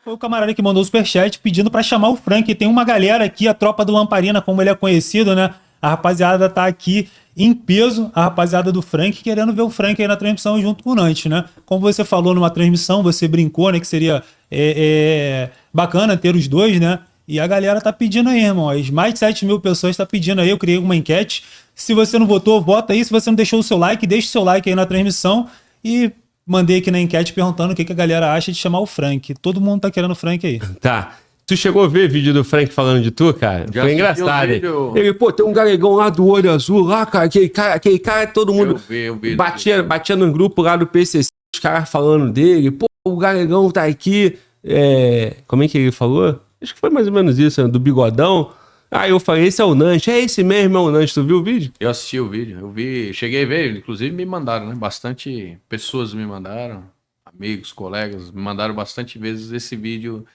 Foi o camarada que mandou o superchat pedindo pra chamar o Frank. Tem uma galera aqui, a tropa do Lamparina, como ele é conhecido, né? A rapaziada tá aqui em peso, a rapaziada do Frank, querendo ver o Frank aí na transmissão junto com o Nant, né? Como você falou numa transmissão, você brincou, né? Que seria bacana ter os dois, né? E a galera tá pedindo aí, irmão. As mais de 7 mil pessoas tá pedindo aí. Eu criei uma enquete. Se você não votou, vota aí. Se você não deixou o seu like, deixa o seu like aí na transmissão. E mandei aqui na enquete perguntando o que a galera acha de chamar o Frank. Todo mundo tá querendo o Frank aí. Tá. Tu chegou a ver vídeo do Frank falando de tu, cara? Já Foi assisti engraçado. o vídeo. Ele, pô, tem um galegão lá do olho azul lá, cara. Aquele cara, todo mundo Eu vi. batia no grupo lá do PCC, os caras falando dele. Pô, o galegão tá aqui. Como é que ele falou? Acho que foi mais ou menos isso, né? Do bigodão. Aí eu falei, esse é o Nant. É esse mesmo, é o Nant. Tu viu o vídeo? Eu assisti o vídeo, cheguei a ver, inclusive me mandaram, né? Bastante pessoas me mandaram, amigos, colegas, me mandaram bastante vezes esse vídeo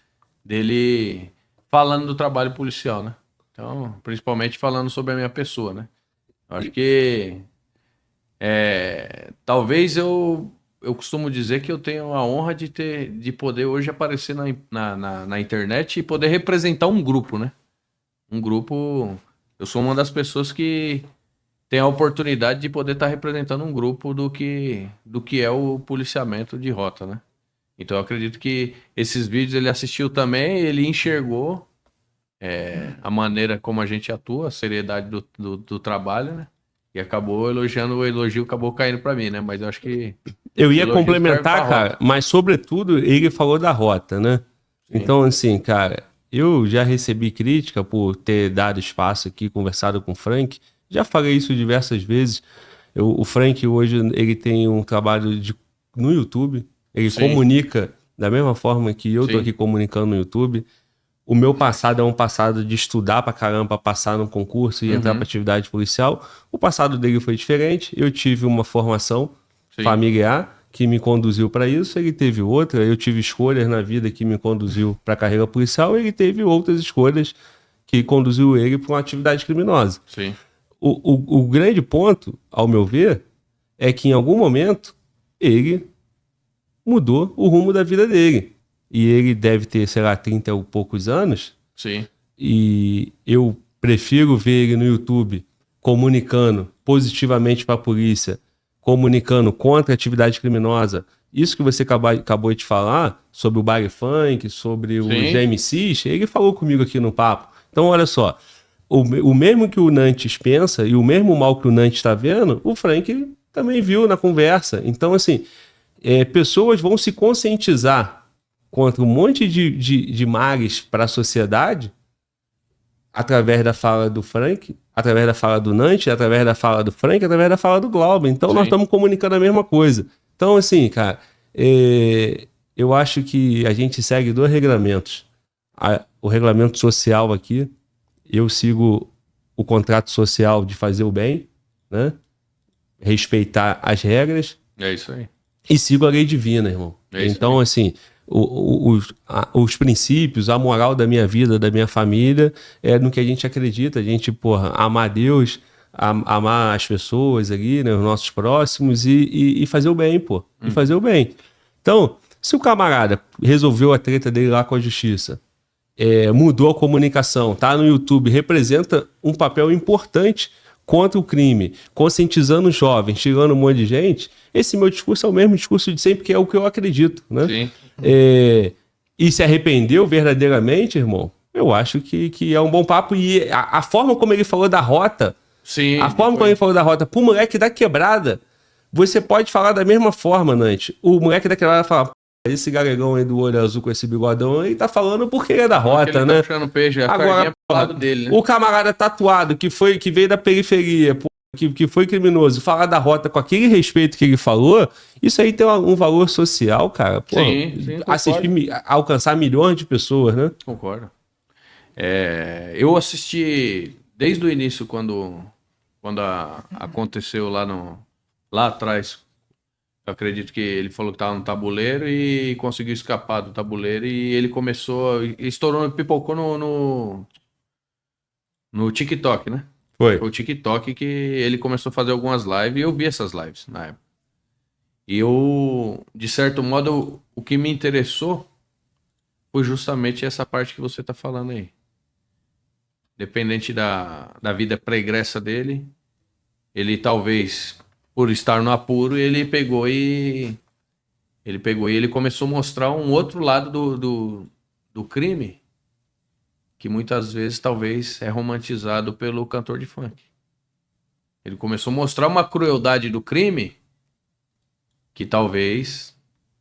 dele falando do trabalho policial, né? Então, principalmente falando sobre a minha pessoa, né? Eu acho que talvez eu costumo dizer que eu tenho a honra de poder hoje aparecer na internet e poder representar um grupo, né? Um grupo. Eu sou uma das pessoas que tem a oportunidade de poder estar representando um grupo do que é o policiamento de rota, né? Então eu acredito que esses vídeos ele assistiu também, ele enxergou a maneira como a gente atua, a seriedade do trabalho, né? E acabou elogiando, o elogio acabou caindo para mim, né? Mas eu acho que Eu ia elogio serve complementar, pra cara, rota. mas sobretudo ele falou da rota, né? Então, assim, cara, eu já recebi crítica por ter dado espaço aqui, conversado com o Frank. Já falei isso diversas vezes. O Frank hoje ele tem um trabalho no YouTube. Ele comunica da mesma forma que eu tô aqui comunicando no YouTube. O meu passado é um passado de estudar pra caramba, pra passar num concurso e entrar pra atividade policial. O passado dele foi diferente. Eu tive uma formação familiar que me conduziu para isso, ele teve outra. Eu tive escolhas na vida que me conduziu para a carreira policial, ele teve outras escolhas que conduziu ele para uma atividade criminosa. Sim. O grande ponto, ao meu ver, é que em algum momento ele mudou o rumo da vida dele. E ele deve ter, sei lá, 30 ou poucos anos. Sim. E eu prefiro ver ele no YouTube comunicando positivamente para a polícia, comunicando contra a atividade criminosa. Isso que você acabou de falar sobre o baile funk, sobre os MCs, ele falou comigo aqui no papo. Então, olha só, o mesmo que o Nantes pensa e o mesmo mal que o Nantes está vendo, o Frank também viu na conversa. Então, assim, pessoas vão se conscientizar contra um monte de males para a sociedade através da fala do Frank, através da fala do Nantes, através da fala do Frank, através da fala do Glauber. Então, nós estamos comunicando a mesma coisa. Então, assim, cara, eu acho que a gente segue 2 regulamentos. O regulamento social aqui, eu sigo o contrato social de fazer o bem, né? Respeitar as regras. É isso aí. E sigo a lei divina, irmão. Então, assim, os princípios, a moral da minha vida, da minha família, é no que a gente acredita. A gente, amar Deus, amar as pessoas ali, né, os nossos próximos e fazer o bem, E fazer o bem. Então, se o camarada resolveu a treta dele lá com a justiça, mudou a comunicação, tá no YouTube, representa um papel importante contra o crime, conscientizando os jovens, tirando um monte de gente, esse meu discurso é o mesmo discurso de sempre, que é o que eu acredito, né? Sim. E se arrependeu verdadeiramente, irmão, eu acho que é um bom papo. E a forma como ele falou da rota, como ele falou da rota pro moleque da quebrada, você pode falar da mesma forma, Nante. O moleque da quebrada fala, esse galegão aí do olho azul com esse bigodão, ele tá falando porque ele é da rota, né? Tá puxando peixe, agora, pro lado dele, né? O camarada tatuado que veio da periferia, que foi criminoso, falar da rota com aquele respeito que ele falou, isso aí tem um valor social, cara. Sim, alcançar milhões de pessoas, né? Concordo. Eu assisti desde o início, quando aconteceu lá atrás. Eu acredito que ele falou que estava no tabuleiro e conseguiu escapar do tabuleiro, e ele estourou, pipocou no TikTok, né? Foi o TikTok que ele começou a fazer algumas lives, e eu vi essas lives na época. E eu, de certo modo, o que me interessou foi justamente essa parte que você tá falando aí. Dependente da vida pregressa dele, ele talvez, por estar no apuro, ele pegou e ele começou a mostrar um outro lado do crime, que muitas vezes talvez é romantizado pelo cantor de funk. Ele começou a mostrar uma crueldade do crime que talvez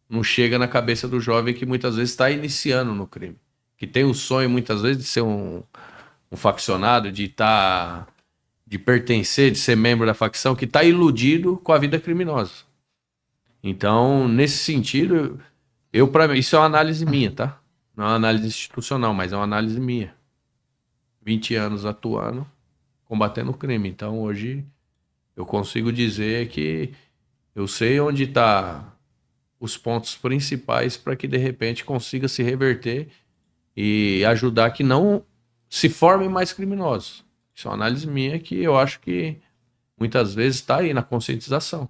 não chega na cabeça do jovem que muitas vezes está iniciando no crime. Que tem o sonho muitas vezes de ser um faccionado, de pertencer, de ser membro da facção, que está iludido com a vida criminosa. Então, nesse sentido, para mim, isso é uma análise minha, tá? Não é uma análise institucional, mas é uma análise minha. 20 anos atuando, combatendo o crime. Então, hoje, eu consigo dizer que eu sei onde tá os pontos principais para que, de repente, consiga se reverter e ajudar que não se formem mais criminosos. Isso é uma análise minha que eu acho que muitas vezes está aí na conscientização.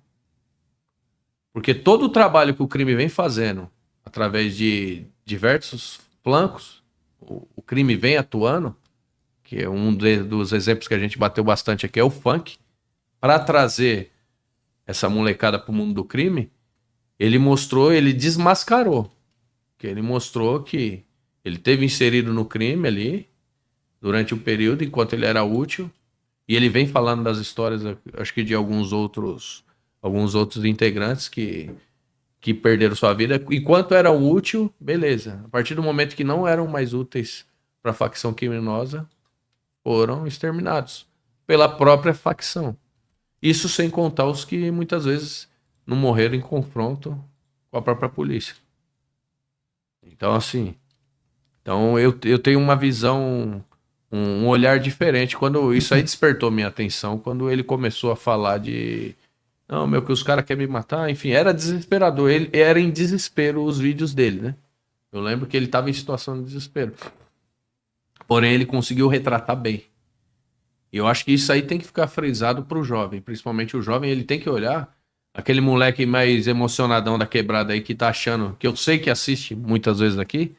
Porque todo o trabalho que o crime vem fazendo, através de diversos flancos, o crime vem atuando, que é dos exemplos que a gente bateu bastante aqui, é o funk, para trazer essa molecada para o mundo do crime, ele desmascarou. Que ele mostrou que ele teve inserido no crime ali, durante o período, enquanto ele era útil, e ele vem falando das histórias, acho que de alguns outros integrantes que perderam sua vida. Enquanto eram úteis, beleza. A partir do momento que não eram mais úteis para a facção criminosa, foram exterminados pela própria facção. Isso sem contar os que muitas vezes não morreram em confronto com a própria polícia. Então, assim, eu tenho uma visão, um olhar diferente. Quando isso aí despertou minha atenção, quando ele começou a falar de não, meu, que os caras querem me matar, enfim, era desesperador. Ele era em desespero os vídeos dele, né? Eu lembro que ele estava em situação de desespero. Porém, ele conseguiu retratar bem. E eu acho que isso aí tem que ficar frisado pro jovem. Principalmente o jovem, ele tem que olhar aquele moleque mais emocionadão da quebrada aí que tá achando, que eu sei que assiste muitas vezes aqui,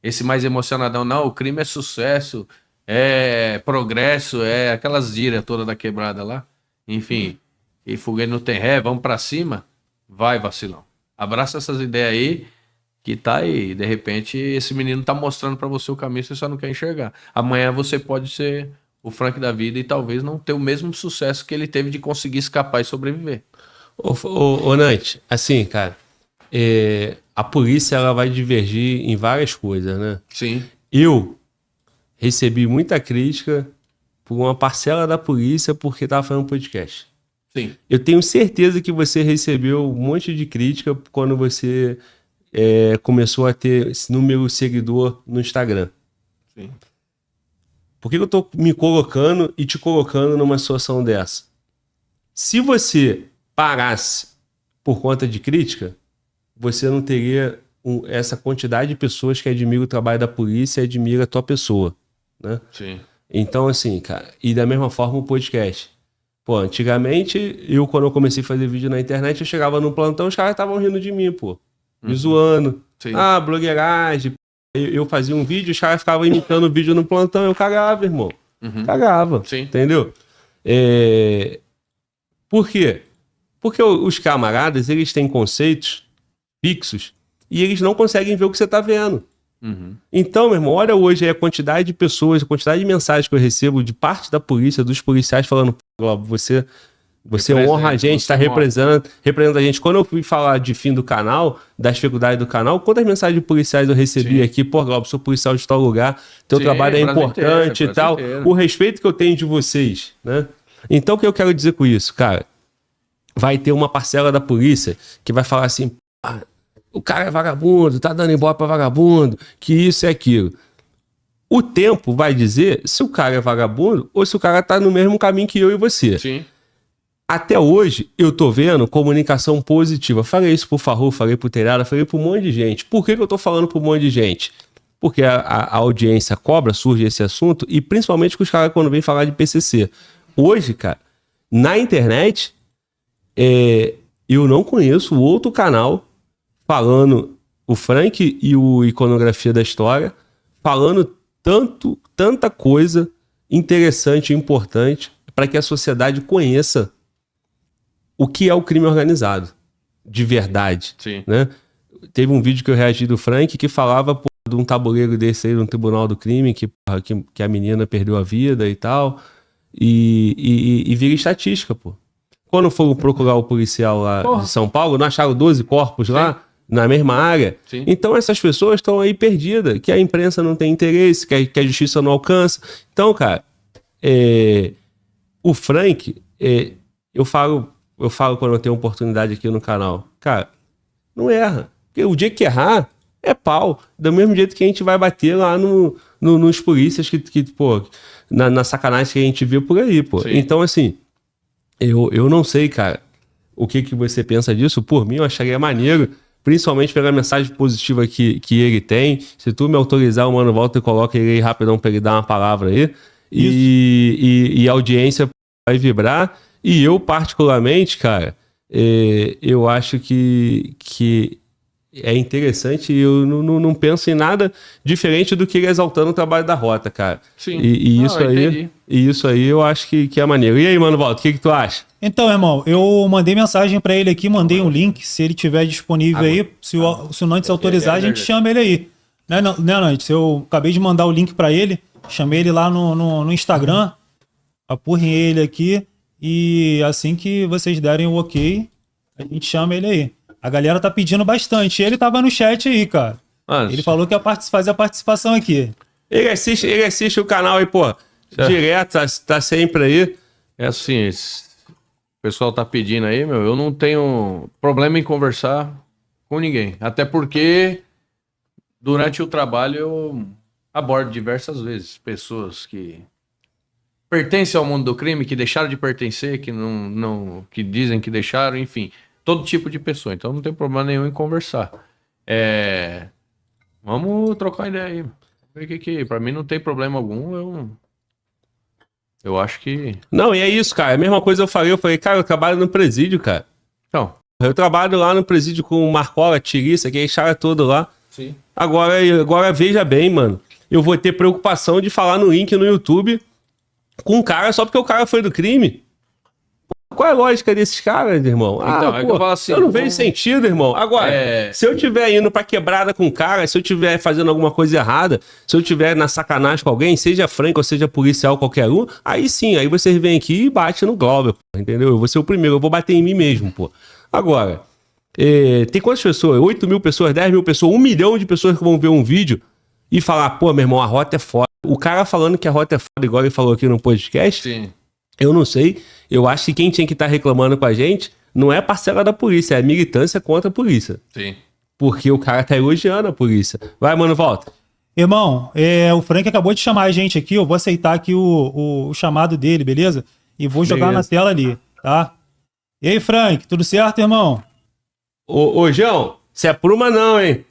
esse mais emocionadão, não, o crime é sucesso, é progresso, é aquelas gírias todas da quebrada lá. Enfim, e foguete não tem ré, vamos pra cima. Vai, vacilão. Abraça essas ideias aí, que tá aí. De repente, esse menino tá mostrando pra você o caminho, você só não quer enxergar. Amanhã você pode ser o Frank da vida e talvez não ter o mesmo sucesso que ele teve de conseguir escapar e sobreviver. Ô Nante, assim, cara, a polícia ela vai divergir em várias coisas, né? Sim. Eu recebi muita crítica por uma parcela da polícia porque tava fazendo podcast. Sim. Eu tenho certeza que você recebeu um monte de crítica quando você começou a ter esse número de seguidor no Instagram. Sim. Por que eu tô me colocando e te colocando numa situação dessa? Se você parasse por conta de crítica, você não teria essa quantidade de pessoas que admiram o trabalho da polícia e admira a tua pessoa, né? Sim. Então, assim, cara, e da mesma forma o podcast. Pô, antigamente, quando eu comecei a fazer vídeo na internet, eu chegava no plantão, os caras estavam rindo de mim, pô. Me zoando. Sim. Ah, blogueiragem. Eu fazia um vídeo, os caras ficavam imitando o vídeo no plantão, eu cagava, irmão. Cagava. Sim. Entendeu? Por quê? Porque os camaradas, eles têm conceitos fixos e eles não conseguem ver o que você tá vendo. Então, meu irmão, olha hoje aí a quantidade de pessoas, a quantidade de mensagens que eu recebo de parte da polícia, dos policiais falando, Globo, você honra a gente, está representando a gente. Quando eu fui falar de fim do canal, das dificuldades do canal, quantas mensagens de policiais eu recebi aqui? Pô, Globo, sou policial de tal lugar, teu trabalho é importante e tal. O respeito que eu tenho de vocês, né? Então, o que eu quero dizer com isso, cara? Vai ter uma parcela da polícia que vai falar assim, o cara é vagabundo, tá dando embora pra vagabundo, que isso é aquilo. O tempo vai dizer se o cara é vagabundo ou se o cara tá no mesmo caminho que eu e você. Sim. Até hoje, eu tô vendo comunicação positiva. Falei isso pro Farru, falei pro Teirada, falei pro um monte de gente. Por que eu tô falando pro um monte de gente? Porque a audiência cobra, surge esse assunto, e principalmente com os caras quando vêm falar de PCC. Hoje, cara, na internet, eu não conheço outro canal falando o Frank e o Iconografia da História, falando tanta coisa interessante e importante para que a sociedade conheça o que é o crime organizado, de verdade. Sim. Né? Teve um vídeo que eu reagi do Frank que falava de um tabuleiro desse aí no Tribunal do Crime, que a menina perdeu a vida e tal, e vira estatística, pô. Quando foram procurar o policial lá de São Paulo, não acharam 12 corpos lá, na mesma área. Sim. Então essas pessoas estão aí perdidas, que a imprensa não tem interesse, que a justiça não alcança. Então, cara, o Frank, eu falo quando eu tenho oportunidade aqui no canal, cara, não erra. Porque o dia que errar, é pau. Do mesmo jeito que a gente vai bater lá nos polícias que pô, na sacanagem que a gente vê por aí, pô. Sim. Então, assim, eu não sei, cara, o que você pensa disso. Por mim, eu acharia maneiro, principalmente pela mensagem positiva que ele tem. Se tu me autorizar, o Mano volta e coloca ele aí rapidão pra ele dar uma palavra aí. E a audiência vai vibrar. E eu, particularmente, cara, eu acho que é interessante e eu não penso em nada diferente do que ele exaltando o trabalho da Rota, cara. Sim. Isso aí eu acho que é maneiro. E aí, Mano Volta, o que tu acha? Então, irmão, eu mandei mensagem pra ele aqui, mandei um link, se ele tiver disponível aí, se o Nantes autorizar, a gente chama ele aí. Né, Nantes? Eu acabei de mandar o link pra ele, chamei ele lá no Instagram, apurrem ele aqui, e assim que vocês derem o ok, a gente chama ele aí. A galera tá pedindo bastante, ele tava no chat aí, cara. Mano, Ele falou que ia fazer a participação aqui. Ele assiste o canal aí, pô, direto, tá sempre aí. É assim, o pessoal tá pedindo aí, meu, eu não tenho problema em conversar com ninguém. Até porque durante o trabalho eu abordo diversas vezes pessoas que pertencem ao mundo do crime, que deixaram de pertencer, que dizem que deixaram, enfim, todo tipo de pessoa. Então não tem problema nenhum em conversar. Vamos trocar ideia aí. Ver que pra mim não tem problema algum, eu acho que... Não, e é isso, cara. A mesma coisa eu falei, cara, eu trabalho no presídio, cara. Então, Eu trabalho lá no presídio com o Marcola, Tiriça, aquele cara todo lá. sim. Agora veja bem, mano. Eu vou ter preocupação de falar no link no YouTube com um cara só porque o cara foi do crime. Qual é a lógica desses caras, irmão? Então, é que eu falo assim, eu não vejo sentido, irmão. Agora, É. se eu estiver indo pra quebrada com o cara, se eu estiver fazendo alguma coisa errada, se eu estiver na sacanagem com alguém, seja franco ou seja policial, qualquer um, aí sim, aí vocês vêm aqui e bate no Glauber, pô, entendeu? Eu vou ser o primeiro, eu vou bater em mim mesmo, pô. Agora, tem quantas pessoas? 8 mil pessoas, 10 mil pessoas, 1 milhão de pessoas que vão ver um vídeo e falar, pô, meu irmão, a Rota é foda. O cara falando que a Rota é foda, igual ele falou aqui no podcast, Sim. eu não sei. Eu acho que quem tinha que estar reclamando com a gente não é a parcela da polícia, é a militância contra a polícia. Sim. Porque o cara tá elogiando a polícia. Vai, mano, volta. Irmão, o Frank acabou de chamar a gente aqui, eu vou aceitar aqui o chamado dele, beleza? E vou jogar Beleza. na tela ali, tá? E aí, Frank, tudo certo, irmão? Ô, João, se apruma não, hein?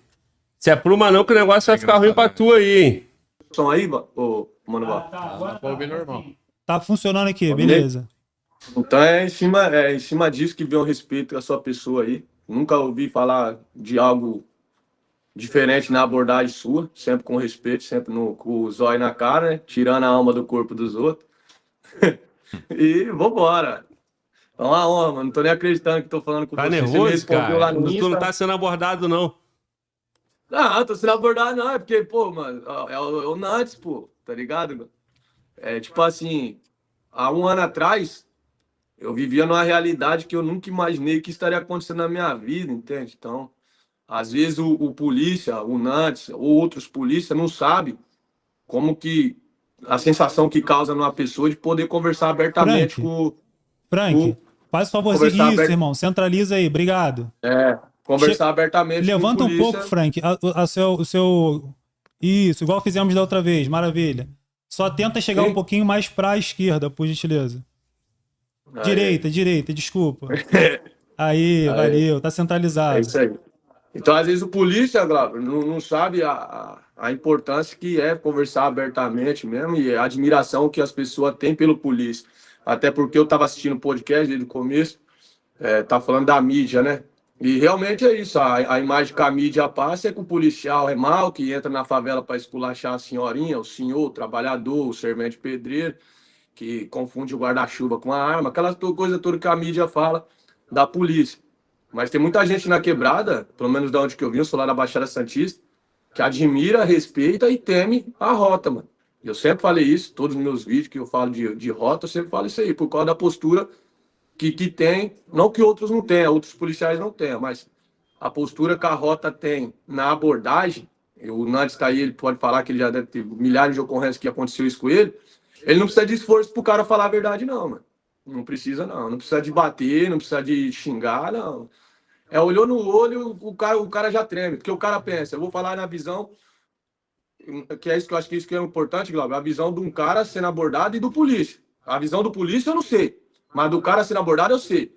Se apruma não que o negócio vai ficar ruim pra tu aí, hein? Som aí, ô, mano, Agora pode ouvir normal. Tá funcionando aqui, Pode beleza. Então é em cima disso que vem o respeito à sua pessoa aí. Nunca ouvi falar de algo diferente na abordagem sua, sempre com respeito, sempre com o zóio na cara, né? Tirando a alma do corpo dos outros. E vambora. É uma honra, mano. Não tô nem acreditando que tô falando com Tá você. Você me nervoso, respondeu cara? lá no Tu não Insta. tá sendo abordado, não. Não, tô sendo abordado não, é porque, pô, mano, é o Nantes, pô, tá ligado? Mano? É tipo assim, há um ano atrás, eu vivia numa realidade que eu nunca imaginei que estaria acontecendo na minha vida, entende? Então, às vezes o polícia, o Nantes, ou outros polícias não sabem como que, a sensação que causa numa pessoa de poder conversar abertamente Frank. com... Frank, faz o favorzinho, Conversar isso, aberto. irmão, centraliza aí, obrigado. Conversar abertamente Levanta com um polícia. pouco, Frank, o seu... Isso, igual fizemos da outra vez, maravilha. Só tenta chegar Sim. um pouquinho mais pra esquerda, por gentileza. Aí. Direita, desculpa. Aí, valeu, tá centralizado. É isso aí. Então, às vezes, o polícia, Glauber, não sabe a importância que é conversar abertamente mesmo e a admiração que as pessoas têm pelo polícia. Até porque eu estava assistindo o podcast desde o começo, tá falando da mídia, né? E realmente é isso. A imagem que a mídia passa é que o policial é mau, que entra na favela para esculachar a senhorinha, o senhor, o trabalhador, o servente pedreiro, que confunde o guarda-chuva com a arma, aquela coisa toda que a mídia fala da polícia. Mas tem muita gente na quebrada, pelo menos da onde que eu vim, eu sou lá na Baixada Santista, que admira, respeita e teme a rota, mano. Eu sempre falei isso, todos os meus vídeos que eu falo de rota, eu sempre falo isso aí, por causa da postura que tem, não que outros não tenham, outros policiais não tenham, mas a postura que a rota tem na abordagem, o Nantes está aí, ele pode falar que ele já deve ter milhares de ocorrências que aconteceu isso com ele não precisa de esforço pro cara falar a verdade, não, mano. Não precisa, não. Não precisa de bater, não precisa de xingar, não. É, olhou no olho, o cara já treme, porque o cara pensa, eu vou falar na visão, que é isso que eu acho que isso que é importante, Glauber, a visão de um cara sendo abordado e do polícia. A visão do polícia eu não sei, mas do cara sendo abordado eu sei.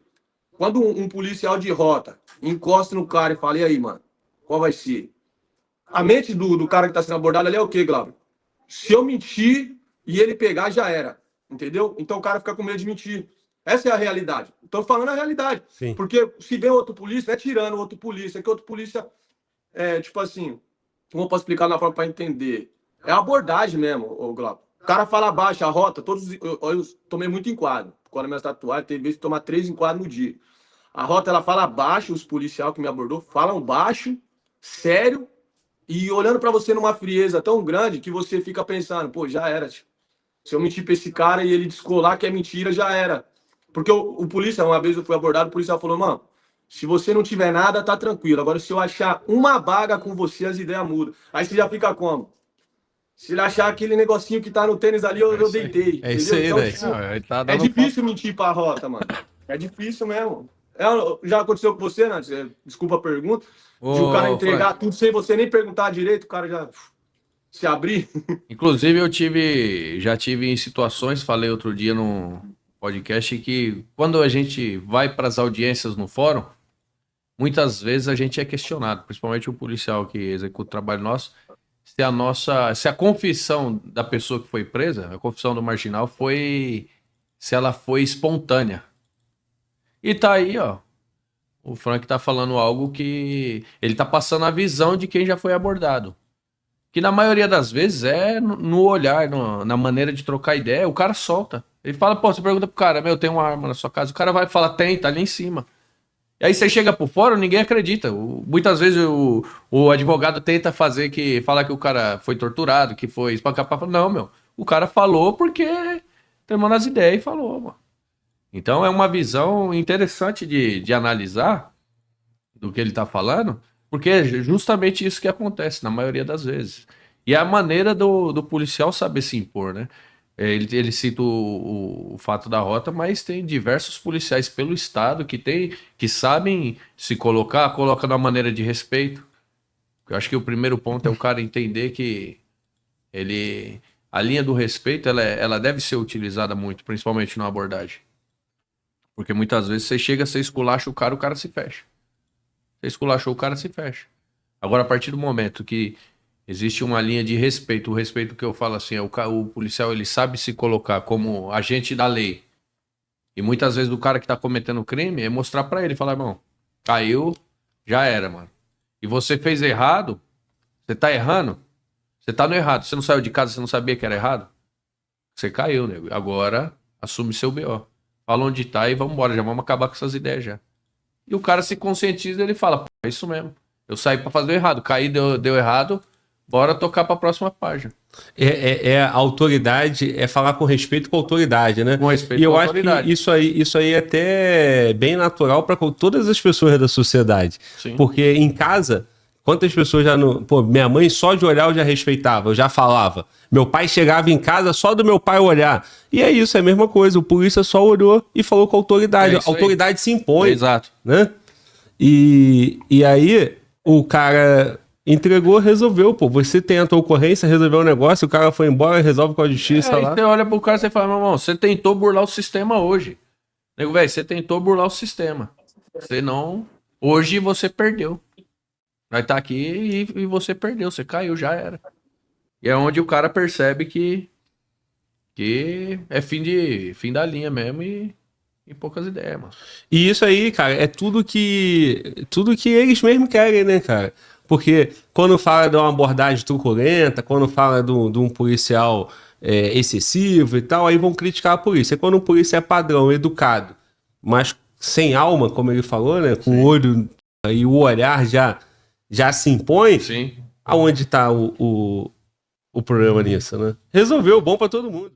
Quando um policial de rota encosta no cara e fala, e aí, mano, qual vai ser? A mente do cara que tá sendo abordado ali é o quê, Glauber? Se eu mentir e ele pegar, já era. Entendeu? Então o cara fica com medo de mentir. Essa é a realidade. Estou falando a realidade. Sim. Porque se vem outro polícia, é tirando outro polícia, que outro polícia tipo assim, como eu posso explicar na forma para entender? É a abordagem mesmo, o Glauco. O cara fala baixo, a rota, eu tomei muito enquadro. Quando minhas tatuagens, teve vezes que tomar 3 enquadros no dia. A rota, ela fala baixo, os policiais que me abordou falam baixo, sério, e olhando para você numa frieza tão grande que você fica pensando, pô, já era, tio. Se eu mentir pra esse cara e ele descolar que é mentira, já era. Porque o polícia, uma vez eu fui abordado, o policial falou, mano, se você não tiver nada, tá tranquilo. Agora, se eu achar uma baga com você, as ideias mudam. Aí você já fica como? Se ele achar aquele negocinho que tá no tênis ali, eu deitei. É isso aí, então, né? tipo, Ele tá é dando difícil mentir pra rota, mano. É difícil mesmo. Já aconteceu com você, né? Desculpa a pergunta. De o cara entregar Frank, tudo sem você nem perguntar direito, o cara já se abrir. inclusive, já tive em situações, falei outro dia no podcast, que quando a gente vai para as audiências no fórum, muitas vezes a gente é questionado, principalmente o policial que executa o trabalho nosso, se a confissão da pessoa que foi presa, a confissão do marginal se ela foi espontânea. E tá aí, ó. O Frank tá falando algo que ele tá passando a visão de quem já foi abordado. Que na maioria das vezes é no olhar, na maneira de trocar ideia, o cara solta. Ele fala, pô, você pergunta pro cara, meu, tem uma arma na sua casa? O cara vai falar, tem, tá ali em cima. E aí você chega por fora, ninguém acredita. Muitas vezes o advogado tenta falar que o cara foi torturado, que foi espancado. Não, meu, o cara falou porque terminou nas ideias e falou, mano. Então é uma visão interessante de analisar do que ele tá falando, porque é justamente isso que acontece na maioria das vezes. E é a maneira do policial saber se impor, né? Ele cita o fato da rota, mas tem diversos policiais pelo estado que sabem se coloca de uma maneira de respeito. Eu acho que o primeiro ponto é o cara entender que a linha do respeito ela deve ser utilizada muito, principalmente na abordagem. Porque muitas vezes você chega, você esculacha o cara se fecha. Você esculachou o cara, se fecha. Agora, a partir do momento que existe uma linha de respeito, o respeito que eu falo assim, o policial ele sabe se colocar como agente da lei. E muitas vezes o cara que tá cometendo crime é mostrar pra ele, falar, irmão, caiu, já era, mano. E você fez errado, você tá errando, você tá no errado. Você não saiu de casa, você não sabia que era errado? Você caiu, nego. Agora, assume seu BO. Fala onde tá e vamos embora, já vamos acabar com essas ideias já. E o cara se conscientiza e ele fala, pô, é isso mesmo. Eu saí pra fazer o errado, caí, deu errado, bora tocar pra próxima página. A autoridade, é falar com respeito com a autoridade, né? Com respeito e eu com a acho autoridade. que isso aí é até bem natural para todas as pessoas da sociedade. Sim. Porque em casa, quantas pessoas já não. Pô, minha mãe só de olhar eu já respeitava, eu já falava. Meu pai chegava em casa só do meu pai olhar. E é isso, é a mesma coisa. O polícia só olhou e falou com a autoridade. É A isso aí. autoridade se impõe. Exato. Né? E aí o cara entregou, resolveu, pô. Você tentou a ocorrência, resolveu o negócio, o cara foi embora, resolve com a justiça Aí lá. você olha pro cara e fala, meu irmão, você tentou burlar o sistema hoje. Nego, velho, você tentou burlar o sistema. Você não... Hoje você perdeu. Vai estar aqui e você perdeu, você caiu, já era. E é onde o cara percebe que é fim da linha mesmo e poucas ideias, mano. E isso aí, cara, é tudo que eles mesmos querem, né, cara? Porque quando fala de uma abordagem truculenta, quando fala de um policial excessivo e tal, aí vão criticar a polícia. E quando o polícia é padrão, educado, mas sem alma, como ele falou, né? Com o olho e o olhar já se impõe. Sim. Aonde tá o problema nisso, né? Resolveu, bom pra todo mundo.